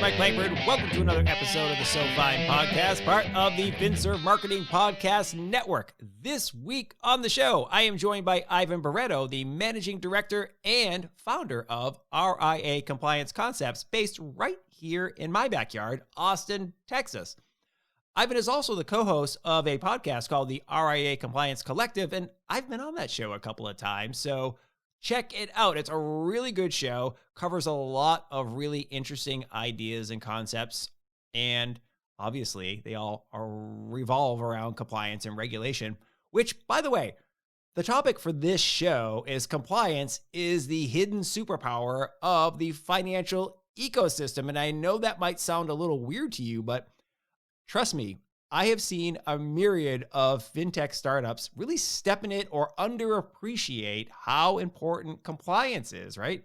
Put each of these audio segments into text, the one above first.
Mike Langford. Welcome to another episode of the SoFin Podcast, part of the FinServe Marketing Podcast Network. This week on the show, I am joined by Ivan Barretto, the Managing Director and founder of RIA Compliance Concepts, based right here in my backyard, Austin, Texas. Ivan is also the co-host of a podcast called the RIA Compliance Collective, and I've been on that show a couple of times, so check it out. It's a really good show, covers a lot of really interesting ideas and concepts, and obviously they all revolve around compliance and regulation, which, by the way, the topic for this show is compliance is the hidden superpower of the financial ecosystem. And I know that might sound a little weird to you, but trust me, I have seen a myriad of fintech startups really step in it or underappreciate how important compliance is, right?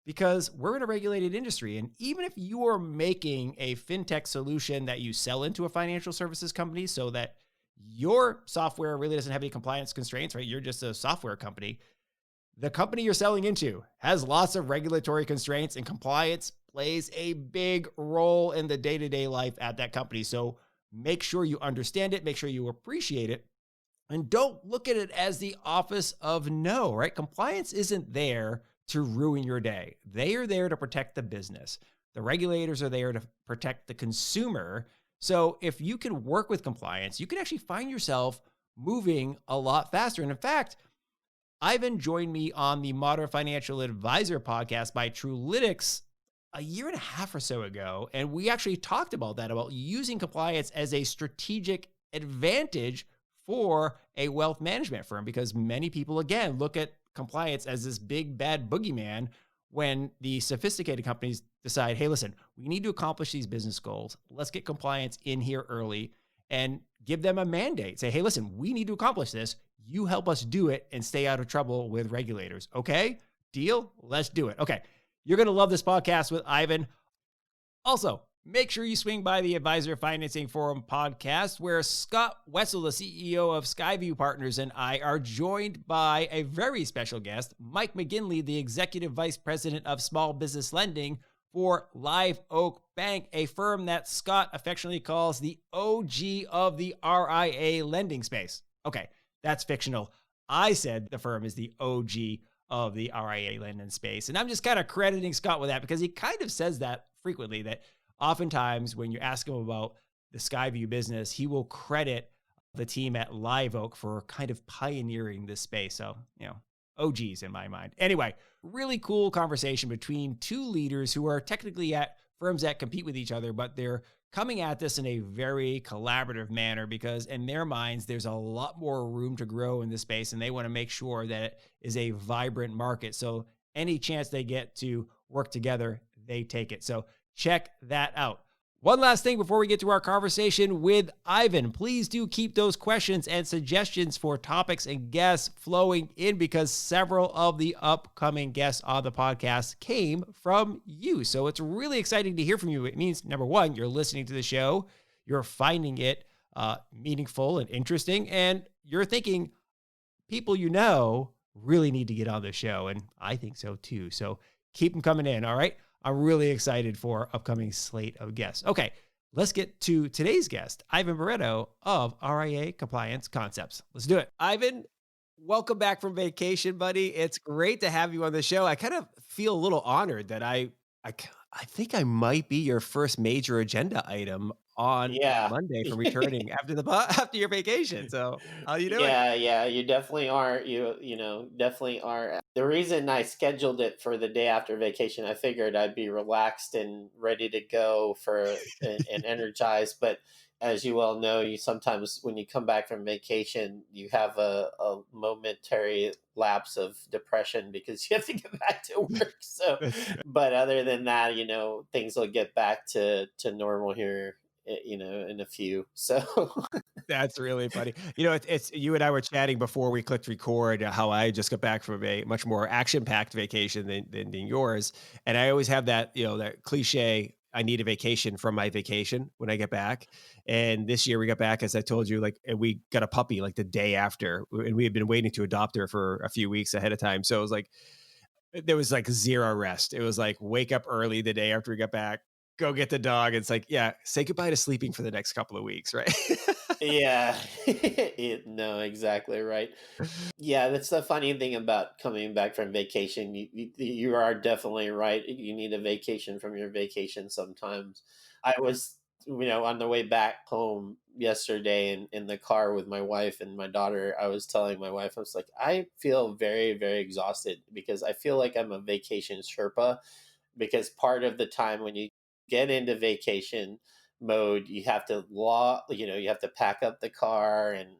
Because we're in a regulated industry. And even if you are making a fintech solution that you sell into a financial services company so that your software really doesn't have any compliance constraints, right? You're just a software company. The company you're selling into has lots of regulatory constraints, and compliance plays a big role in the day-to-day life at that company. So make sure you understand it, make sure you appreciate it, and don't look at it as the office of no, right? Compliance isn't there to ruin your day. They are there to protect the business. The regulators are there to protect the consumer. So if you can work with compliance, you can actually find yourself moving a lot faster. And in fact, Ivan joined me on the Modern Financial Advisor podcast by Trulytics a year and a half or so ago. And we actually talked about that, about using compliance as a strategic advantage for a wealth management firm, because many people, again, look at compliance as this big bad boogeyman when the sophisticated companies decide, hey, listen, we need to accomplish these business goals. Let's get compliance in here early and give them a mandate. Say, hey, listen, we need to accomplish this. You help us do it and stay out of trouble with regulators. Okay, deal? Let's do it. Okay. You're going to love this podcast with Ivan. Also, make sure you swing by the Advisor Financing Forum podcast, where Scott Wetzel, the CEO of Skyview Partners, and I are joined by a very special guest, Mike McGinley, the Executive Vice President of Small Business Lending for Live Oak Bank, a firm that Scott affectionately calls the OG of the RIA lending space. Okay, that's fictional. I said the firm is the OG of the RIA lending space. And I'm just kind of crediting Scott with that because he kind of says that frequently, that oftentimes when you ask him about the Skyview business, he will credit the team at Live Oak for kind of pioneering this space. So, OGs in my mind. Anyway, really cool conversation between two leaders who are technically at firms that compete with each other, but they're coming at this in a very collaborative manner because in their minds, there's a lot more room to grow in this space, and they want to make sure that it is a vibrant market. So any chance they get to work together, they take it. So check that out. One last thing before we get to our conversation with Ivan, please do keep those questions and suggestions for topics and guests flowing in, because several of the upcoming guests on the podcast came from you. So it's really exciting to hear from you. It means, number one, you're listening to the show, you're finding it meaningful and interesting, and you're thinking people you know really need to get on the show. And I think so too. So keep them coming in. All right. I'm really excited for upcoming slate of guests. Okay, let's get to today's guest, Ivan Barretto of RIA Compliance Concepts. Let's do it. Ivan, welcome back from vacation, buddy. It's great to have you on the show. I kind of feel a little honored that I think I might be your first major agenda item on Monday from returning after your vacation. So how you doing? Yeah, you definitely are. You definitely are. The reason I scheduled it for the day after vacation, I figured I'd be relaxed and ready to go and energized. But as you well know, you sometimes when you come back from vacation, you have a momentary lapse of depression because you have to get back to work. So, but other than that, things will get back to normal here, in a few. So that's really funny. It's you and I were chatting before we clicked record how I just got back from a much more action-packed vacation than yours. And I always have that, that cliche, I need a vacation from my vacation when I get back. And this year we got back, as I told you, and we got a puppy like the day after, and we had been waiting to adopt her for a few weeks ahead of time. So it was like, there was like zero rest. It was like wake up early the day after we got back, go get the dog. It's like, yeah, say goodbye to sleeping for the next couple of weeks, right? Yeah. No, exactly right. Yeah, that's the funny thing about coming back from vacation. You are definitely right. You need a vacation from your vacation sometimes. I was, on the way back home yesterday in the car with my wife and my daughter. I was telling my wife, I was like, I feel very, very exhausted because I feel like I'm a vacation Sherpa, because part of the time when you get into vacation mode, you have to you have to pack up the car and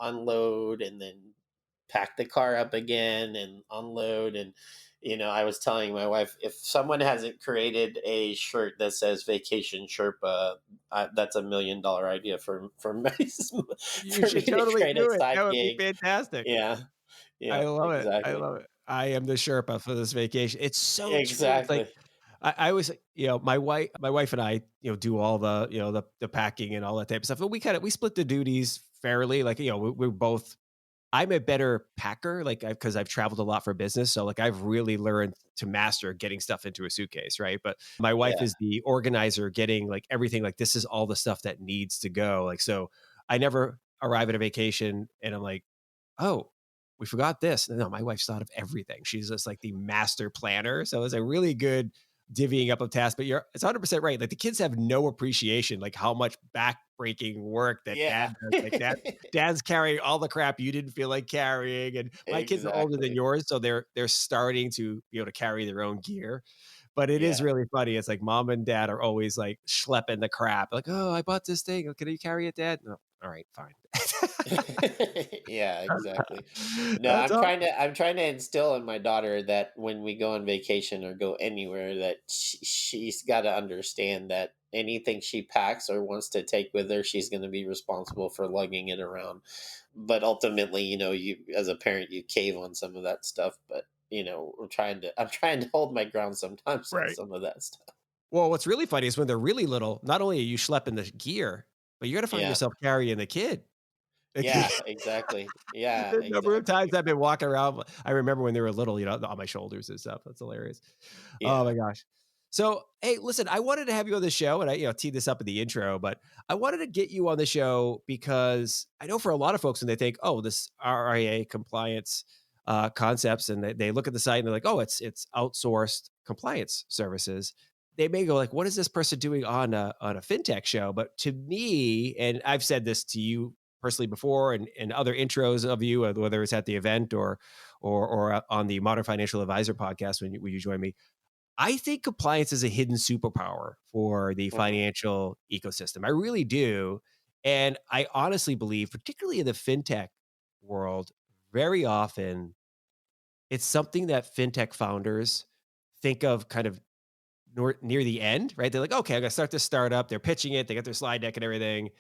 unload, and then pack the car up again and unload. And I was telling my wife, if someone hasn't created a shirt that says vacation Sherpa, that's $1 million idea for me, You for me should to totally create a do it. side That would be gig. fantastic. Yeah, I yeah, love it. I exactly, love it. I am the Sherpa for this vacation. It's so true. It's like exactly. I was, my wife and I, do all the, the packing and all that type of stuff. But we split the duties fairly. Like, we're both. I'm a better packer, like because I've traveled a lot for business. So like I've really learned to master getting stuff into a suitcase, right? But my wife Yeah, is the organizer, getting like everything. Like this is all the stuff that needs to go. Like so, I never arrive at a vacation and I'm like, oh, we forgot this. No, my wife's thought of everything. She's just like the master planner. So it's a really good divvying up of tasks. But it's 100% right. Like the kids have no appreciation, like how much backbreaking work that dad yeah. does. Like dad's carrying all the crap you didn't feel like carrying. And my kids are older than Exactly. yours. So they're starting to be able to carry their own gear. But it is Yeah. really funny. It's like mom and dad are always like schlepping the crap. Like, oh, I bought this thing. Can you carry it, dad? No. All right, fine. Yeah, exactly. No, That's all. I'm trying to instill in my daughter that when we go on vacation or go anywhere, that she's got to understand that anything she packs or wants to take with her, she's going to be responsible for lugging it around. But ultimately, you as a parent, you cave on some of that stuff, but I'm trying to hold my ground sometimes on Right. some of that stuff. Well, what's really funny is when they're really little, not only are you schlepping the gear, but you're gonna find Yeah. yourself carrying the kid. Like, Yeah, exactly. Yeah, the number of times exactly. I've been walking around, I remember when they were little, on my shoulders and stuff. That's hilarious. Oh Yeah. my gosh. So, hey, listen, I wanted to have you on the show, and I, teed this up in the intro, but I wanted to get you on the show because I know for a lot of folks when they think, oh, this RIA compliance concepts, and they look at the site and they're like, oh, it's outsourced compliance services. They may go like, what is this person doing on a fintech show? But to me, and I've said this to you personally before, and other intros of you, whether it's at the event or on the Modern Financial Advisor podcast when you join me, I think compliance is a hidden superpower for the Mhm. financial ecosystem. I really do. And I honestly believe, particularly in the fintech world, very often it's something that fintech founders think of kind of near the end, right? They're like, okay, I'm gonna start this startup. They're pitching it, they got their slide deck and everything.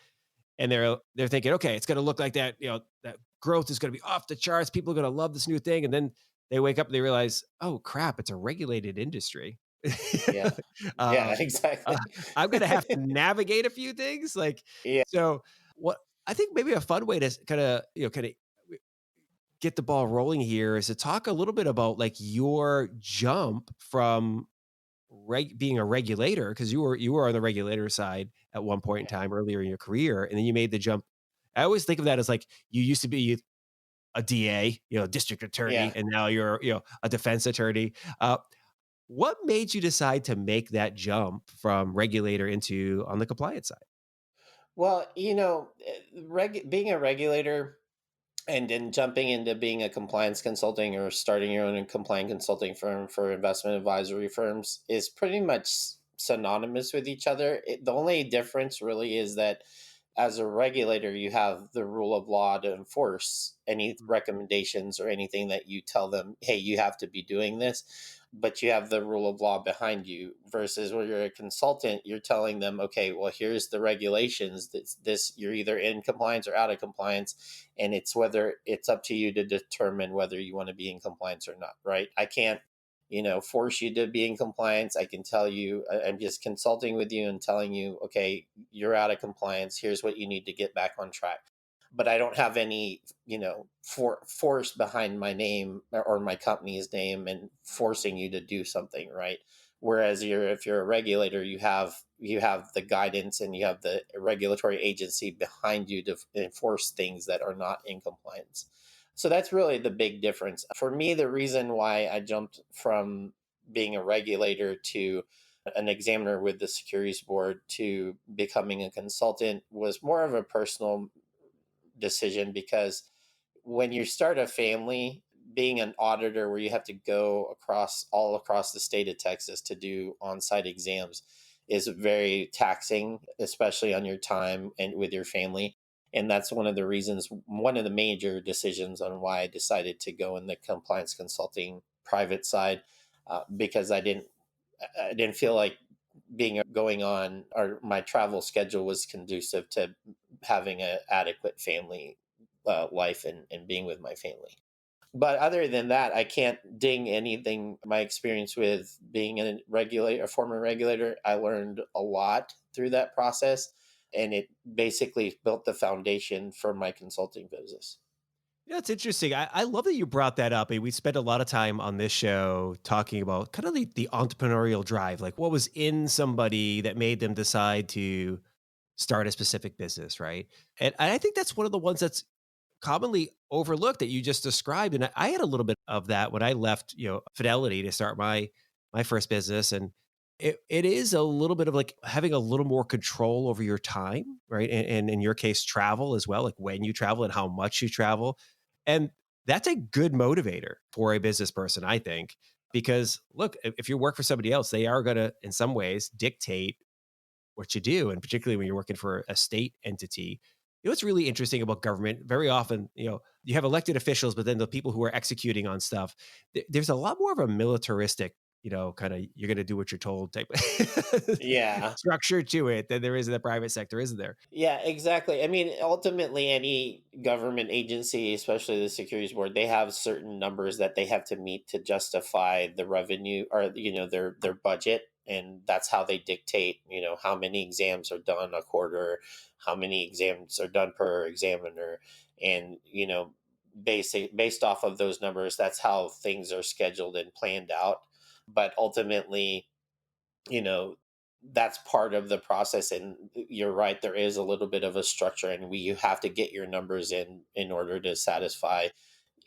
And they're thinking, okay, it's gonna look like that, that growth is gonna be off the charts. People are gonna love this new thing. And then they wake up and they realize, oh crap, it's a regulated industry. Yeah. uh, Yeah, exactly. I'm gonna have to navigate a few things. Like, Yeah. so what I think maybe a fun way to kind of get the ball rolling here is to talk a little bit about like your jump from being a regulator, because you were on the regulator side at one point in Yeah. time earlier in your career, and then you made the jump. I always think of that as like you used to be a DA, district attorney, Yeah. and now you're a defense attorney. What made you decide to make that jump from regulator into on the compliance side? Well, being a regulator and then jumping into being a compliance consulting or starting your own compliance consulting firm for investment advisory firms is pretty much synonymous with each other. The only difference really is that as a regulator, you have the rule of law to enforce any recommendations or anything that you tell them, hey, you have to be doing this, but you have the rule of law behind you. Versus when you're a consultant, you're telling them, okay, well, here's the regulations. This you're either in compliance or out of compliance, and it's up to you to determine whether you want to be in compliance or not, right? I can't force you to be in compliance. I can tell you, I'm just consulting with you and telling you, okay, you're out of compliance. Here's what you need to get back on track. But I don't have any, force behind my name or my company's name and forcing you to do something, right? Whereas if you're a regulator, you have the guidance and you have the regulatory agency behind you to enforce things that are not in compliance. So that's really the big difference. For me, the reason why I jumped from being a regulator to an examiner with the securities board to becoming a consultant was more of a personal decision, because when you start a family, being an auditor where you have to go all across the state of Texas to do on-site exams is very taxing, especially on your time and with your family. And that's one of the major decisions on why I decided to go in the compliance consulting private side, because I didn't feel like being going on, or my travel schedule was conducive to having an adequate family life and being with my family. But other than that, I can't ding anything. My experience with being a former regulator, I learned a lot through that process, and it basically built the foundation for my consulting business. It's interesting. I love that you brought that up. And we spent a lot of time on this show talking about kind of the entrepreneurial drive, like what was in somebody that made them decide to start a specific business, right? And I think that's one of the ones that's commonly overlooked that you just described. And I had a little bit of that when I left, Fidelity to start my first business. And it is a little bit of like having a little more control over your time, right? And in your case, travel as well, like when you travel and how much you travel. And that's a good motivator for a business person, I think, because look, if you work for somebody else, they are going to, in some ways, dictate what you do. And particularly when you're working for a state entity, what's really interesting about government, very often, you have elected officials, but then the people who are executing on stuff, there's a lot more of a militaristic, kind of you're going to do what you're told type Yeah. structure to it than there is in the private sector, isn't there? Yeah, exactly. I mean, ultimately, any government agency, especially the securities board, they have certain numbers that they have to meet to justify the revenue, or their budget, and that's how they dictate how many exams are done a quarter, how many exams are done per examiner, and based off of those numbers, that's how things are scheduled and planned out. But ultimately, you know that's part of the process, and you're right, there is a little bit of a structure, and you have to get your numbers in order to satisfy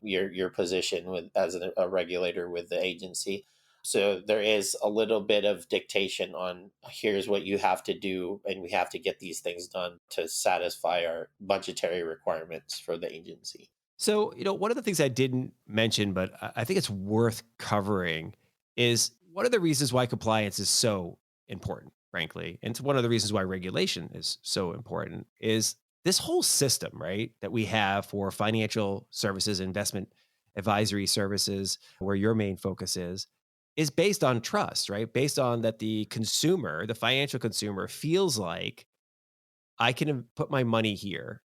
your position as a regulator with the agency. So there is a little bit of dictation on, here's what you have to do, and we have to get these things done to satisfy our budgetary requirements for the agency. So, one of the things I didn't mention, but I think it's worth covering, is one of the reasons why compliance is so important, frankly. And it's one of the reasons why regulation is so important is this whole system, right, that we have for financial services, investment advisory services, where your main focus is based on trust, right? Based on that the consumer, the financial consumer feels like I can put my money here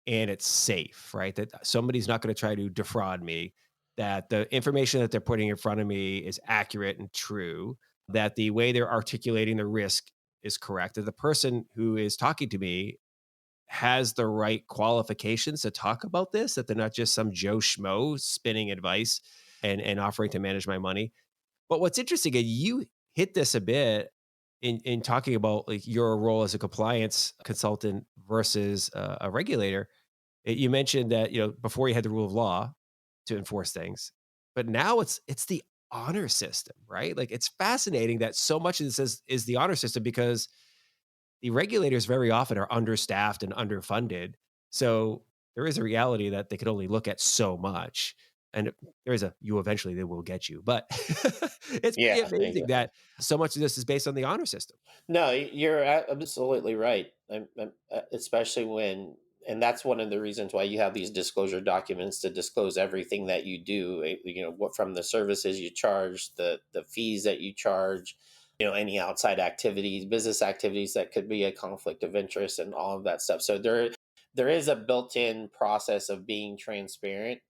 and it's safe, right? That somebody's not going to try to defraud me, that the information that they're putting in front of me is accurate and true, that the way they're articulating the risk is correct, that the person who is talking to me has the right qualifications to talk about this, that they're not just some Joe Schmo spinning advice and offering to manage my money. But what's interesting, and you hit this a bit in talking about like your role as a compliance consultant versus a regulator. You mentioned that before you had the rule of law to enforce things, but now it's the honor system, right? Like it's fascinating that so much of this is the honor system, because the regulators very often are understaffed and underfunded. So there is a reality that they can only look at so much. And there is you eventually they will get you. But it's pretty Yeah, amazing exactly. that so much of this is based on the honor system. No, you're absolutely right. Especially when, and that's one of the reasons why you have these disclosure documents to disclose everything that you do. What from the services you charge, the fees that you charge, any outside activities, business activities that could be a conflict of interest, and all of that stuff. So there is a built-in process of being transparent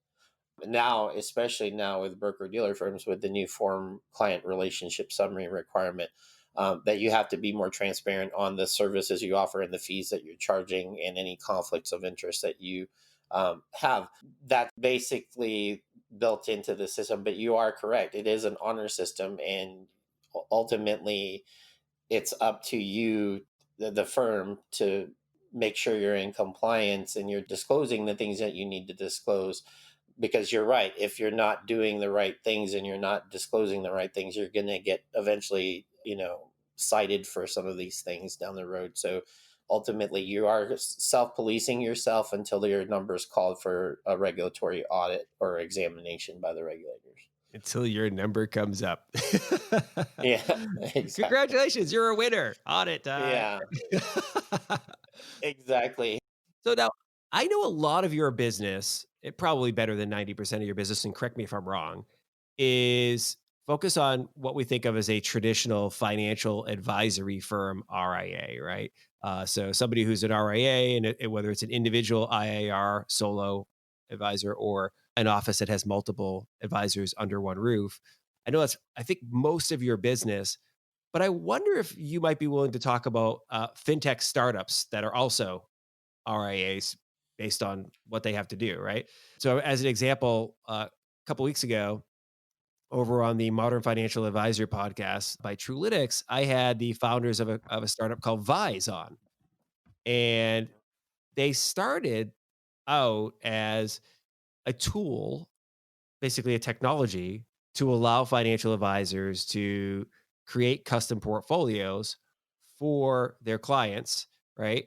now, especially now with broker dealer firms, with the new form client relationship summary requirement, that you have to be more transparent on the services you offer and the fees that you're charging, and any conflicts of interest that you have. That's basically built into the system. But you are correct, it is an honor system, and ultimately it's up to you, the firm, to make sure you're in compliance and you're disclosing the things that you need to disclose. Because you're right, if you're not doing the right things and you're not disclosing the right things, you're going to get eventually, cited for some of these things down the road. So ultimately, you are self-policing yourself until your number is called for a regulatory audit or examination by the regulators. Until your number comes up. Yeah, exactly. Congratulations, you're a winner. Audit time. Yeah, exactly. So now I know a lot of your business, probably better than 90% of your business, and correct me if I'm wrong, is focus on what we think of as a traditional financial advisory firm RIA, right? So somebody who's an RIA, and whether it's an individual IAR solo advisor or an office that has multiple advisors under one roof. I know I think, most of your business, but I wonder if you might be willing to talk about FinTech startups that are also RIAs based on what they have to do, right? So, as an example, a couple weeks ago, over on the Modern Financial Advisor podcast by Trulytics, I had the founders of a startup called Vise on, and they started out as a tool, basically a technology, to allow financial advisors to create custom portfolios for their clients, right?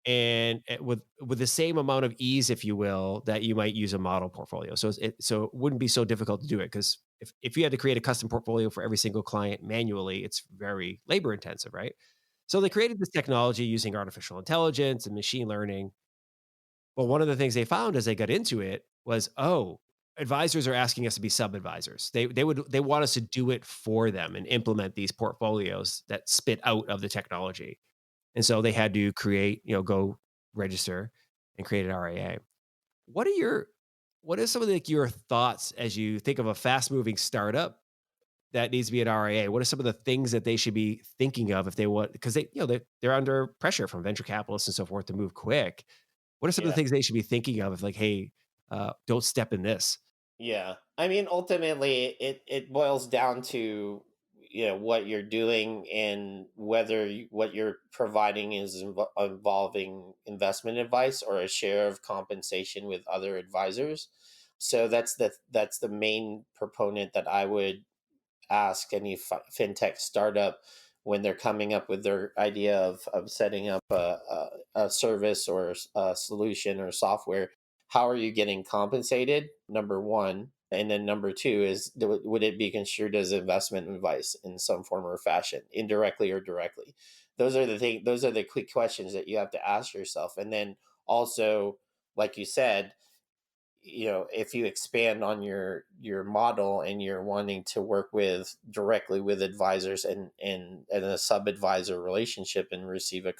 And with the same amount of ease, if you will, that you might use a model portfolio. So it wouldn't be so difficult to do it, because if you had to create a custom portfolio for every single client manually, it's very labor intensive, right? So they created this technology using artificial intelligence and machine learning. But one of the things they found as they got into it was, oh, advisors are asking us to be sub advisors. They want us to do it for them and implement these portfolios that spit out of the technology. And so they had to create, go register and create an RIA. What are some of your thoughts as you think of a fast moving startup that needs to be an RIA? What are some of the things that they should be thinking of if they want, because they're under pressure from venture capitalists and so forth to move quick. What are some of the Yeah. things they should be thinking of if, like, hey, don't step in this? Yeah. I mean, ultimately, it boils down to, what you're doing and whether what you're providing is involving investment advice or a share of compensation with other advisors. So that's the main proponent that I would ask any fintech startup when they're coming up with their idea of setting up a service or a solution or software. How are you getting compensated? Number one. And then number two is, would it be construed as investment advice in some form or fashion, indirectly or directly? Those are the quick questions that you have to ask yourself. And then also, like you said, if you expand on your model and you're wanting to work with directly with advisors and a sub advisor relationship and receive a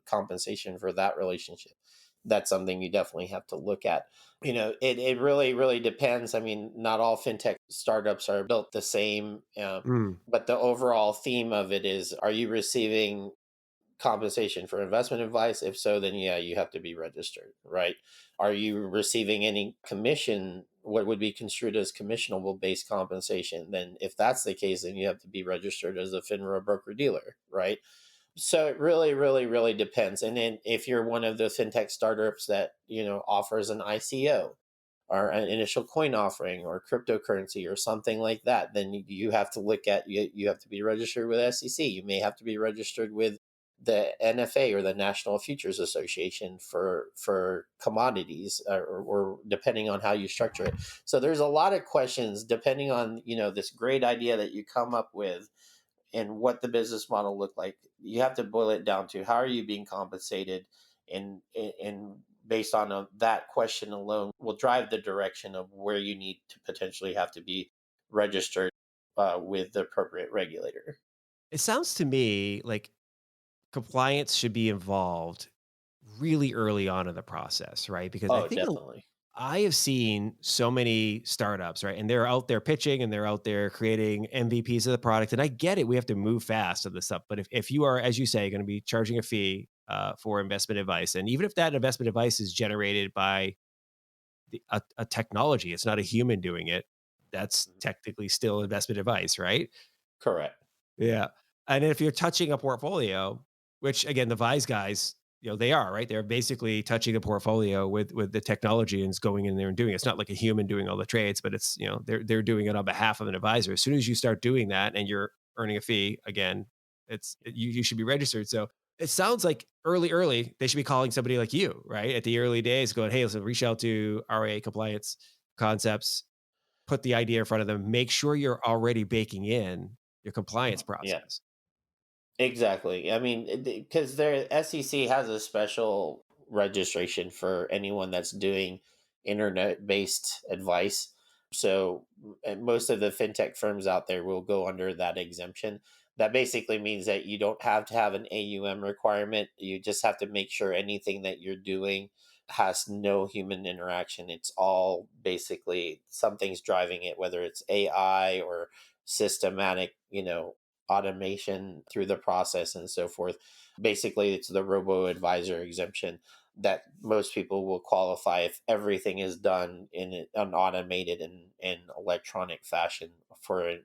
compensation for that relationship, that's something you definitely have to look at. It really depends. I mean, not all fintech startups are built the same, Mm. but the overall theme of it is, are you receiving compensation for investment advice? If so, then yeah, you have to be registered, right? Are you receiving any commission, what would be construed as commissionable based compensation? Then if that's the case, then you have to be registered as a FINRA broker dealer, right? So it really depends. And then if you're one of the fintech startups that, offers an ICO or an initial coin offering or cryptocurrency or something like that, then you have to look at, you have to be registered with SEC. You may have to be registered with the NFA or the National Futures Association for commodities, or depending on how you structure it. So there's a lot of questions depending on, this great idea that you come up with and what the business model look like. You have to boil it down to, how are you being compensated, and based on that question alone will drive the direction of where you need to potentially have to be registered with the appropriate regulator. It sounds to me like compliance should be involved really early on in the process, right? Because I Oh, think definitely. I have seen so many startups, right? And they're out there pitching and they're out there creating MVPs of the product. And I get it. We have to move fast on this stuff. But if you are, as you say, going to be charging a fee for investment advice, and even if that investment advice is generated by a technology, it's not a human doing it, that's Mhm. technically still investment advice, right? Correct. Yeah. And if you're touching a portfolio, which again, the Vise guys, they are, right? They're basically touching the portfolio with the technology and it's going in there and doing it. It's not like a human doing all the trades, but it's, they're doing it on behalf of an advisor. As soon as you start doing that and you're earning a fee, again, you should be registered. So it sounds like early, they should be calling somebody like you, right? At the early days, going, hey, listen, reach out to RA compliance concepts, put the idea in front of them, make sure you're already baking in your compliance Yeah. process. Exactly. I mean, because their SEC has a special registration for anyone that's doing internet-based advice. So most of the fintech firms out there will go under that exemption. That basically means that you don't have to have an AUM requirement. You just have to make sure anything that you're doing has no human interaction. It's all basically something's driving it, whether it's AI or systematic, automation through the process and so forth. Basically, it's the robo advisor exemption that most people will qualify if everything is done in an automated and electronic fashion for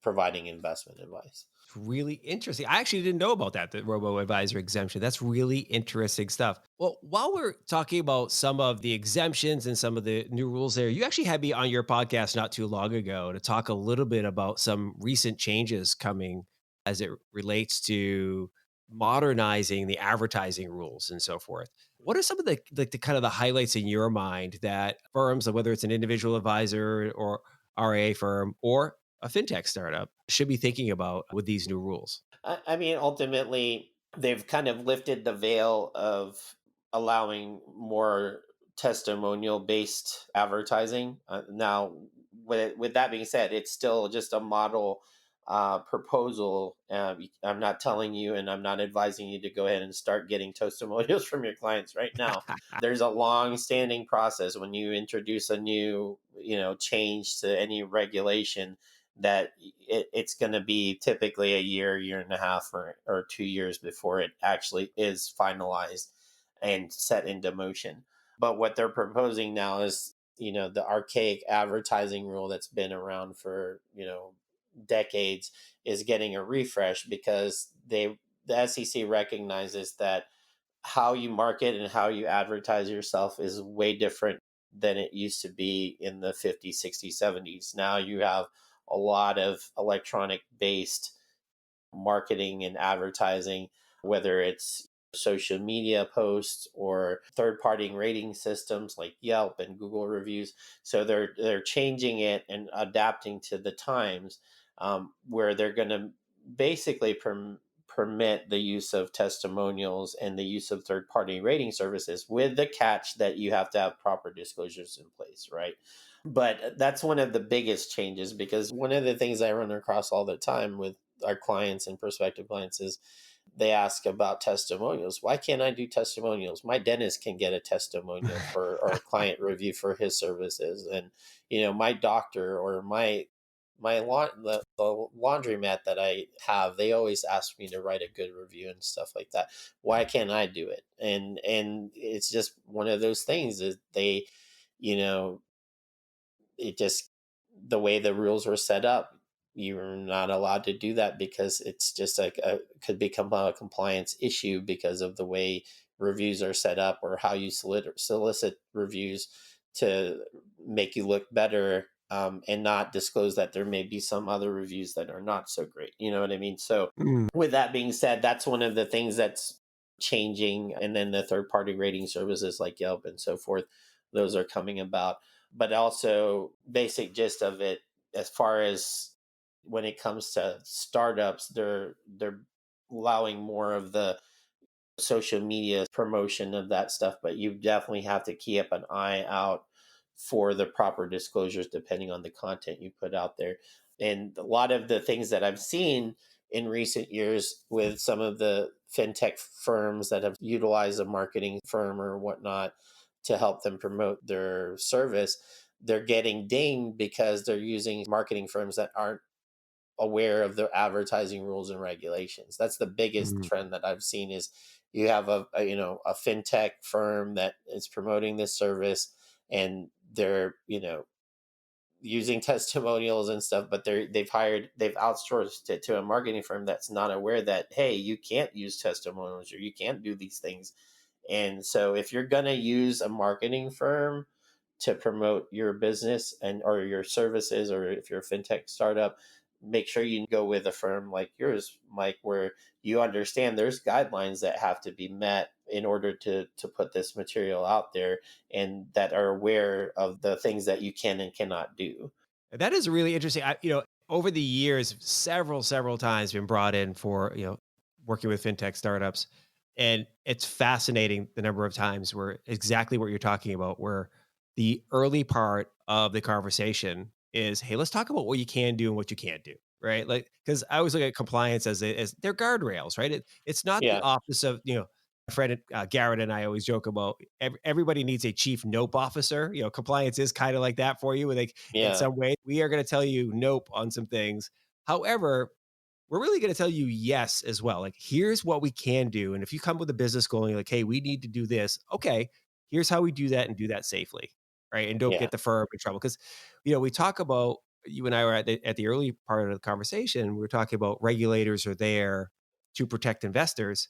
providing investment advice. Really interesting. I actually didn't know about that, the robo advisor exemption. That's really interesting stuff. Well, while we're talking about some of the exemptions and some of the new rules there, you actually had me on your podcast not too long ago to talk a little bit about some recent changes coming as it relates to modernizing the advertising rules and so forth. What are some of the kind of the highlights in your mind that firms, whether it's an individual advisor or RA firm or a fintech startup, should be thinking about with these new rules? I mean, ultimately, they've kind of lifted the veil of allowing more testimonial based advertising. Now, with that being said, it's still just a model proposal. I'm not telling you and I'm not advising you to go ahead and start getting testimonials from your clients right now. There's a long standing process when you introduce a new, change to any regulation that it's going to be typically a year and a half, or 2 years before it actually is finalized and set into motion. But what they're proposing now is, the archaic advertising rule that's been around for, decades is getting a refresh because the SEC recognizes that how you market and how you advertise yourself is way different than it used to be in the 50s, 60s, 70s. Now you have a lot of electronic based marketing and advertising, whether it's social media posts or third party rating systems like Yelp and Google reviews. So they're changing it and adapting to the times, where they're going to basically permit the use of testimonials and the use of third party rating services, with the catch that you have to have proper disclosures in place, right? But that's one of the biggest changes, because one of the things I run across all the time with our clients and prospective clients is they ask about testimonials. Why can't I do testimonials? My dentist can get a testimonial for, or a client review for his services, and my doctor or the laundromat that I have, they always ask me to write a good review and stuff like that. Why can't I do it? And it's just one of those things that you know, it just, the way the rules were set up, you're not allowed to do that because it's just like could become a compliance issue because of the way reviews are set up, or how you solicit reviews to make you look better, and not disclose that there may be some other reviews that are not so great. You know what I mean? So Mm. with that being said, that's one of the things that's changing. And then the third party rating services like Yelp and so forth, those are coming about. But also, basic gist of it, as far as when it comes to startups, they're allowing more of the social media promotion of that stuff, but you definitely have to keep an eye out for the proper disclosures depending on the content you put out there. And a lot of the things that I've seen in recent years with some of the fintech firms that have utilized a marketing firm or whatnot to help them promote their service, they're getting dinged because they're using marketing firms that aren't aware of their advertising rules and regulations. That's the biggest Mm. trend that I've seen is you have a fintech firm that is promoting this service, and they're using testimonials and stuff, but they've outsourced it to a marketing firm that's not aware that, hey, you can't use testimonials or you can't do these things. And so if you're going to use a marketing firm to promote your business and or your services, or if you're a fintech startup, make sure you go with a firm like yours, Mike, where you understand there's guidelines that have to be met in order to put this material out there, and that are aware of the things that you can and cannot do. That is really interesting. Over the years, several times been brought in for, working with fintech startups. And it's fascinating the number of times where exactly what you're talking about, where the early part of the conversation is, hey, let's talk about what you can do and what you can't do. Right. Like, because I always look at compliance as their guardrails, right? It's not the Yeah. office of, my friend Garrett and I always joke about everybody needs a chief nope officer. Compliance is kind of like that for you. Like, in Yeah. some way, we are going to tell you nope on some things. However, we're really going to tell you yes as well. Like, here's what we can do. And if you come with a business goal and you're like, hey, we need to do this. Okay, here's how we do that and do that safely. Right. And don't Yeah. get the firm in trouble. Because, we talk about, you and I were at the early part of the conversation, we were talking about regulators are there to protect investors.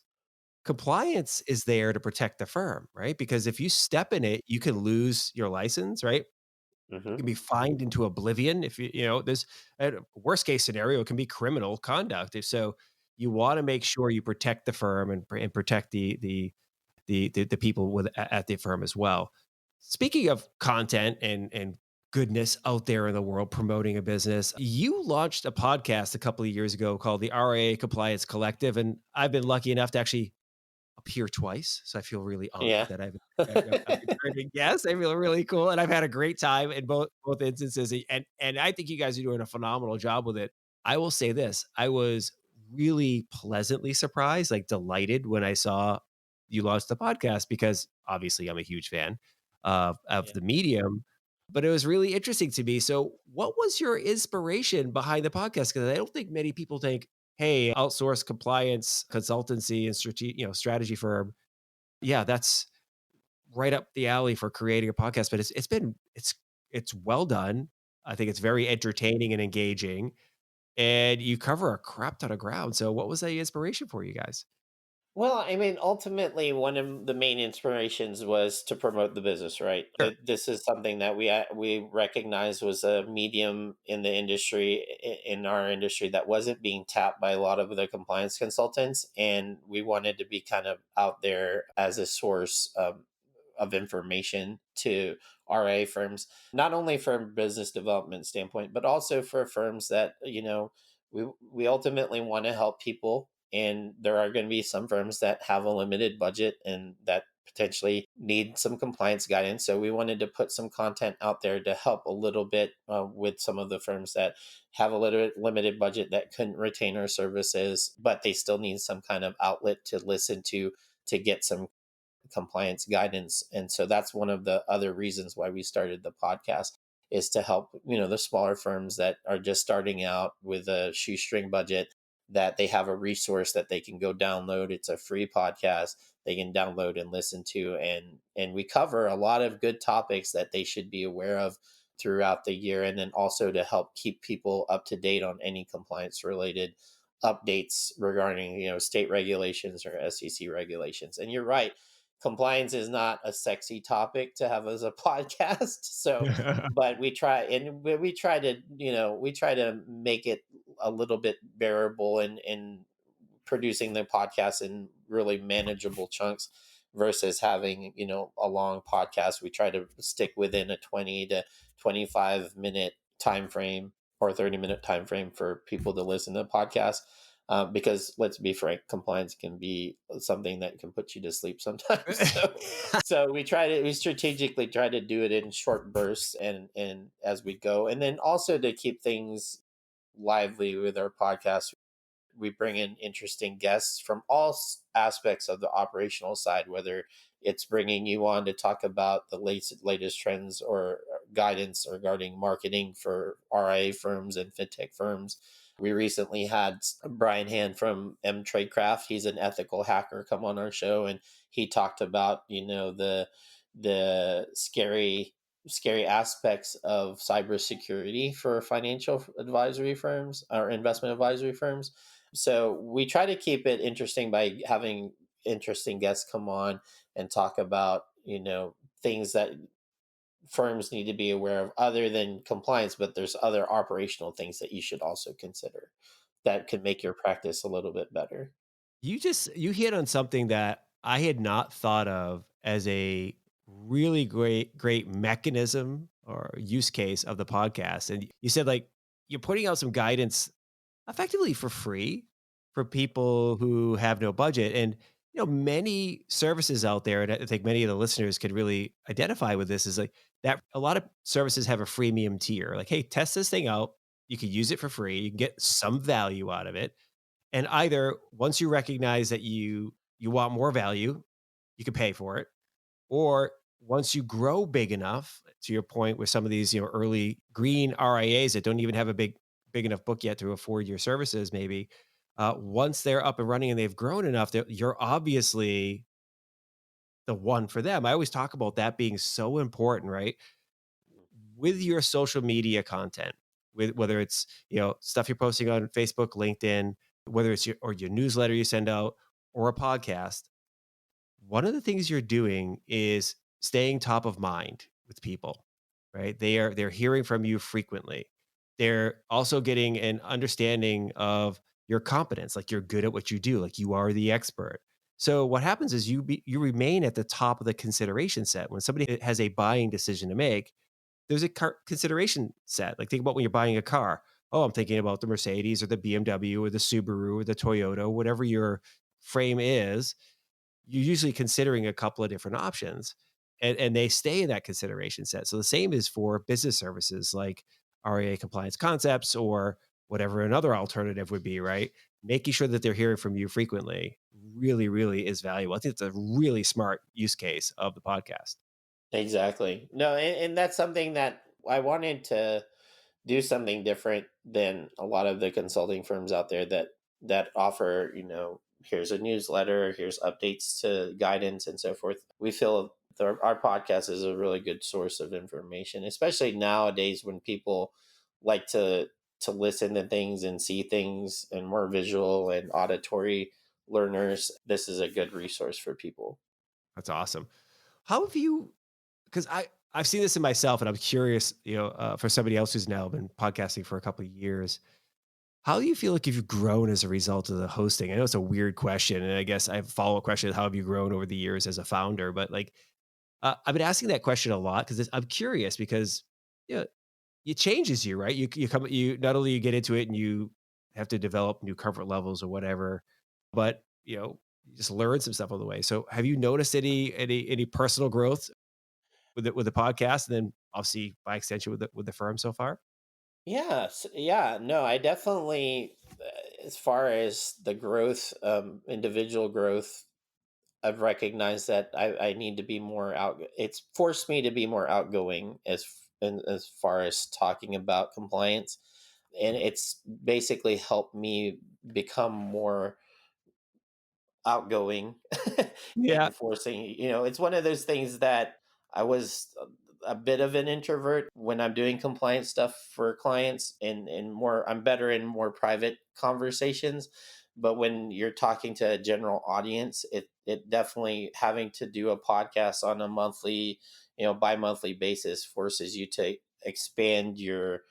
Compliance is there to protect the firm, right? Because if you step in it, you can lose your license, right? You Hmm. can be fined into oblivion if there's a worst case scenario, it can be criminal conduct. If so, you want to make sure you protect the firm and protect the people at the firm as well. Speaking of content and goodness out there in the world promoting a business, you launched a podcast a couple of years ago called the RIA Compliance Collective, and I've been lucky enough to actually appear twice, so I feel really honored Yeah. that I've returned a guest. I feel really cool, and I've had a great time in both instances, and I think you guys are doing a phenomenal job with it. I will say this, I was really pleasantly surprised, like, delighted when I saw you launched the podcast because, obviously, I'm a huge fan of Yeah. the medium, but it was really interesting to me. So, what was your inspiration behind the podcast? Because I don't think many people think, hey, outsource compliance consultancy and strategy firm. Yeah, that's right up the alley for creating a podcast. But it's well done. I think it's very entertaining and engaging, and you cover a crap ton of ground. So, what was the inspiration for you guys? Well, I mean, ultimately, one of the main inspirations was to promote the business, right? Sure. This is something that we recognized was a medium in the industry, in our industry, that wasn't being tapped by a lot of the compliance consultants, and we wanted to be kind of out there as a source of information to RA firms, not only from business development standpoint, but also for firms that we ultimately want to help people, and there are going to be some firms that have a limited budget and that potentially need some compliance guidance. So we wanted to put some content out there to help a little bit with some of the firms that have a little bit limited budget that couldn't retain our services, but they still need some kind of outlet to listen to get some compliance guidance. And so that's one of the other reasons why we started the podcast, is to help, the smaller firms that are just starting out with a shoestring budget, that they have a resource that they can go download. It's a free podcast they can download and listen to. And we cover a lot of good topics that they should be aware of throughout the year. And then also to help keep people up to date on any compliance related updates regarding, state regulations or SEC regulations. And you're right, compliance is not a sexy topic to have as a podcast. So, but we try, and we try to, we try to make it a little bit bearable in producing the podcast in really manageable chunks versus having, a long podcast. We try to stick within a 20 to 25-minute time frame, or 30-minute time frame for people to listen to the podcast. Because let's be frank, compliance can be something that can put you to sleep sometimes. So we strategically try to do it in short bursts, and as we go, and then also to keep things lively with our podcast, we bring in interesting guests from all aspects of the operational side, whether it's bringing you on to talk about the latest trends or guidance regarding marketing for RIA firms and fintech firms. We recently had Brian Hand from M Tradecraft. He's an ethical hacker come on our show, and he talked about the scary scary aspects of cybersecurity for financial advisory firms or investment advisory firms. So we try to keep it interesting by having interesting guests come on and talk about, things that firms need to be aware of other than compliance, but there's other operational things that you should also consider that could make your practice a little bit better. You hit on something that I had not thought of as a really great mechanism or use case of the podcast. And you said like you're putting out some guidance effectively for free for people who have no budget. And many services out there, and I think many of the listeners could really identify with this, is like that a lot of services have a freemium tier. Like, hey, test this thing out. You can use it for free. You can get some value out of it. And either once you recognize that you want more value, you can pay for it, or once you grow big enough, to your point with some of these, early green RIAs that don't even have a big enough book yet to afford your services, maybe once they're up and running and they've grown enough that you're obviously the one for them. I always talk about that being so important, right? With your social media content, with whether it's stuff you're posting on Facebook, LinkedIn, whether it's your newsletter you send out or a podcast, one of the things you're doing is staying top of mind with people, right? They're hearing from you frequently. They're also getting an understanding of your competence, like you're good at what you do, like you are the expert. So what happens is you remain at the top of the consideration set when somebody has a buying decision to make. There's a consideration set. Like think about when you're buying a car. Oh, I'm thinking about the Mercedes or the BMW or the Subaru or the Toyota, whatever your frame is. You're usually considering a couple of different options, and they stay in that consideration set. So the same is for business services like RIA compliance concepts or whatever another alternative would be, right? Making sure that they're hearing from you frequently really, really is valuable. I think it's a really smart use case of the podcast. Exactly. No, and that's something that I wanted to do something different than a lot of the consulting firms out there that offer, here's a newsletter, here's updates to guidance and so forth. We feel our podcast is a really good source of information, especially nowadays when people like to listen to things and see things and more visual and auditory learners. This is a good resource for people. That's awesome. How have you, because I've seen this in myself and I'm curious, for somebody else who's now been podcasting for a couple of years, how do you feel like you've grown as a result of the hosting? I know it's a weird question, and I guess I have a follow-up question: how have you grown over the years as a founder? But like, I've been asking that question a lot because I'm curious because it changes you, right? You not only you get into it and you have to develop new comfort levels or whatever, but you just learn some stuff on the way. So, have you noticed any personal growth with the podcast, and then obviously by extension with the firm so far? Yes, yeah, no, I definitely, as far as the growth, individual growth, I've recognized that I need to be more out. It's forced me to be more outgoing as far as talking about compliance, and it's basically helped me become more outgoing Yeah. and forcing, it's one of those things that I was a bit of an introvert when I'm doing compliance stuff for clients, and more I'm better in more private conversations. But when you're talking to a general audience, it definitely, having to do a podcast on a monthly, bi-monthly basis forces you to expand your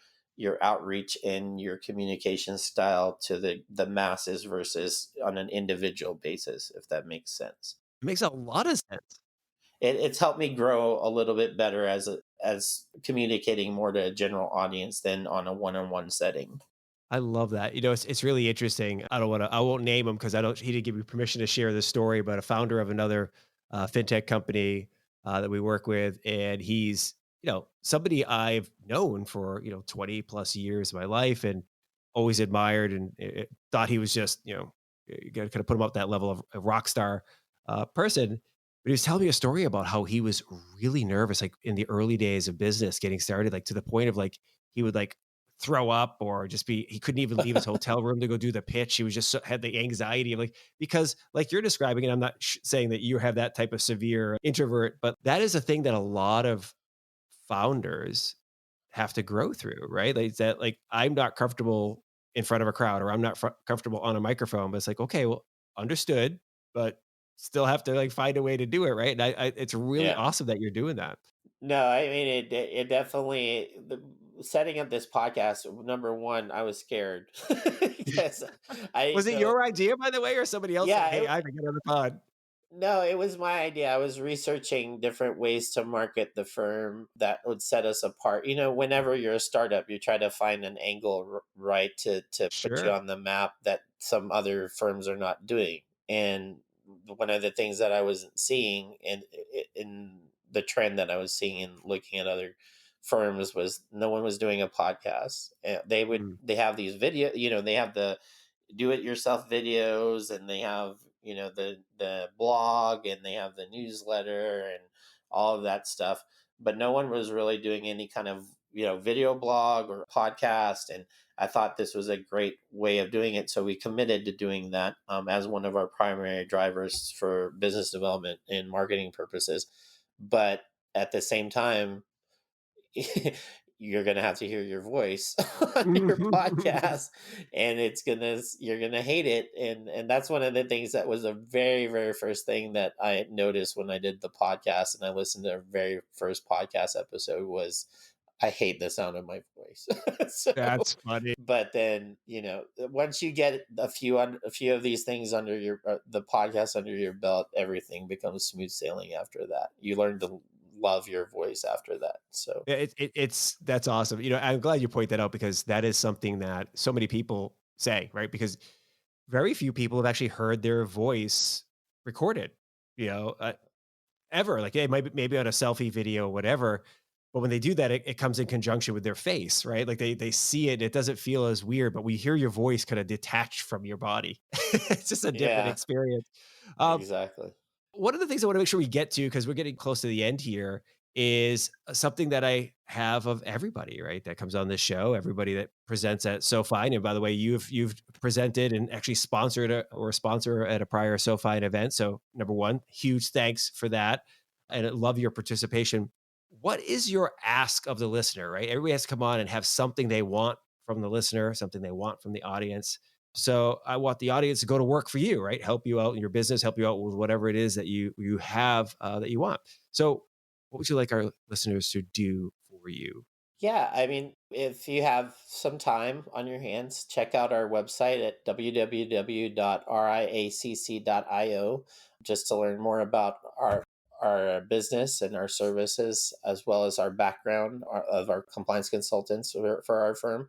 outreach and your communication style to the masses versus on an individual basis, if that makes sense. It makes a lot of sense. It's helped me grow a little bit better as communicating more to a general audience than on a one-on-one setting. I love that. It's really interesting. I won't name him because he didn't give me permission to share this story, but a founder of another FinTech company that we work with. And he's, somebody I've known for, 20 plus years of my life and always admired and thought he was just, you got to kind of put him up that level of a rock star person. But he was telling me a story about how he was really nervous, like in the early days of business getting started, like to the point of like, he would like throw up or just he couldn't even leave his hotel room to go do the pitch. He was just had the anxiety of like, because like you're describing, and I'm not saying that you have that type of severe introvert, but that is a thing that a lot of founders have to grow through, right? Like that, like I'm not comfortable in front of a crowd or I'm not comfortable on a microphone, but it's like, okay, well, understood, but still have to like find a way to do it. Right. And it's really Yeah. awesome that you're doing that. No, I mean it definitely setting up this podcast. Number one, I was scared because I Was it so your idea, by the way, or somebody else said, yeah, hey, I can get on the pod? no, it was my idea. I was researching different ways to market the firm that would set us apart. You know, whenever you're a startup, you try to find an angle right to put you Sure. on the map that some other firms are not doing. And one of the things that I wasn't seeing in the trend that I was seeing in looking at other firms was no one was doing a podcast. Mm. They have these video, you know, they have the do it yourself videos, and they have, you know, the blog, and they have the newsletter and all of that stuff, but no one was really doing any kind of, you know, video blog or podcast. And I thought this was a great way of doing it, so we committed to doing that, as one of our primary drivers for business development and marketing purposes. But at the same time, you're going to have to hear your voice on your podcast, and you're going to hate it. And that's one of the things that was the very, very first thing that I noticed when I did the podcast and I listened to our very first podcast episode was I hate the sound of my voice. So, That's funny. but then, you know, once you get a few of these things under the podcast under your belt, everything becomes smooth sailing after that. You learn to love your voice after that. So, Yeah, it's that's awesome. You know, I'm glad you point that out because that is something that so many people say, right? Because very few people have actually heard their voice recorded, you know, ever. Like, it might be maybe on a selfie video, whatever. But when they do that, it comes in conjunction with their face, right? Like they see it, it doesn't feel as weird, but we hear your voice kind of detached from your body. It's just a different yeah, experience. Um, exactly. one of the things I want to make sure we get to, because we're getting close to the end here, is something that I have of everybody, right? That comes on this show, everybody that presents at SoFi. And by the way, you've presented and actually sponsored or sponsor at a prior SoFi event. So number one, huge thanks for that. And I love your participation. What is your ask of the listener, right? Everybody has to come on and have something they want from the listener, something they want from the audience. So I want the audience to go to work for you, right? Help you out in your business, help you out with whatever it is that you have that you want. So, what would you like our listeners to do for you? Yeah, I mean, if you have some time on your hands, check out our website at www.riacc.io just to learn more about our business and our services, as well as our background of our compliance consultants for our firm.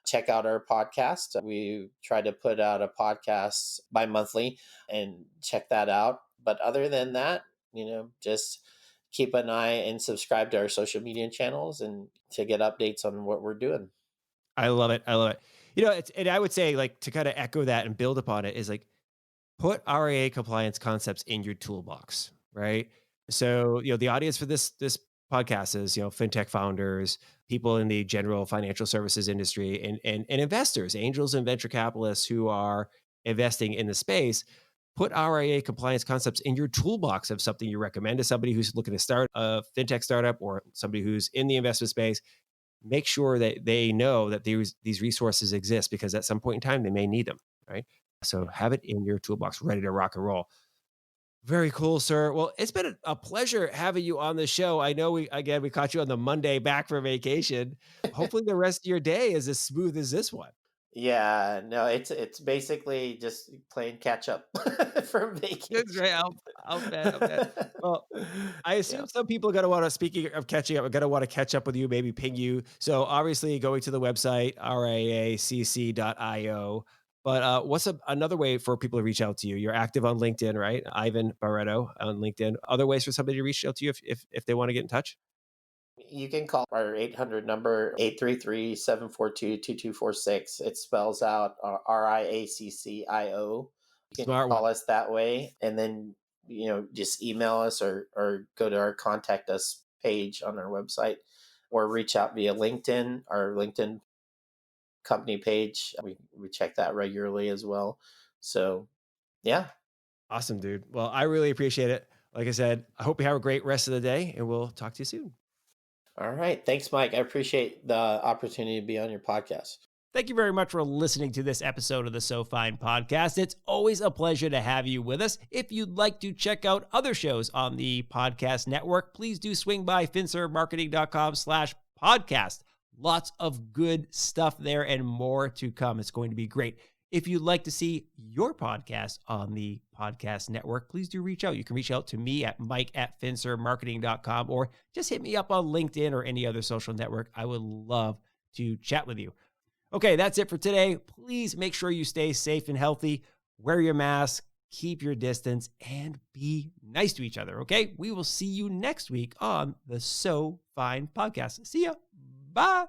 Check out our podcast. We try to put out a podcast bi-monthly, and check that out. But other than that, you know, just keep an eye and subscribe to our social media channels and to get updates on what we're doing. I love it. I love it. You know, and I would say, like, to kind of echo that and build upon it is like, put RIA compliance concepts in your toolbox, right? So, you know, the audience for this podcast is, you know, fintech founders, people in the general financial services industry, and investors, angels and venture capitalists who are investing in the space. Put RIA compliance concepts in your toolbox of something you recommend to somebody who's looking to start a fintech startup or somebody who's in the investment space. Make sure that they know that these resources exist because at some point in time they may need them, right? So have it in your toolbox, ready to rock and roll. Very cool, sir. Well, it's been a pleasure having you on the show. I know we caught you on the Monday back from vacation. Hopefully the rest of your day is as smooth as this one. Yeah, no, it's basically just playing catch up from That's vacation. great. I'll bet. I'll bet. Well, I Yeah. assume some people are going to want to, speaking of catching up, are going to want to catch up with you, maybe ping you. So obviously going to the website, riacc.io. But what's another way for people to reach out to you? You're active on LinkedIn, right? Ivan Barretto on LinkedIn. Other ways for somebody to reach out to you if they want to get in touch? You can call our 800 number, 833-742-2246. It spells out RIACCIO. You can Smart call one. us that way, and then, you know, just email us or go to our contact us page on our website, or reach out via LinkedIn, our LinkedIn company page. We check that regularly as well. So, yeah. Awesome, dude. Well, I really appreciate it. Like I said, I hope you have a great rest of the day and we'll talk to you soon. All right. Thanks, Mike. I appreciate the opportunity to be on your podcast. Thank you very much for listening to this episode of the SoFin Podcast. It's always a pleasure to have you with us. If you'd like to check out other shows on the podcast network, please do swing by finservmarketing.com/podcast. Lots of good stuff there and more to come. It's going to be great. If you'd like to see your podcast on the podcast network, please do reach out. You can reach out to me at mike@finservmarketing.com or just hit me up on LinkedIn or any other social network. I would love to chat with you. Okay, that's it for today. Please make sure you stay safe and healthy. Wear your mask, keep your distance, and be nice to each other, okay? We will see you next week on the SoFin Podcast. See ya. Bye.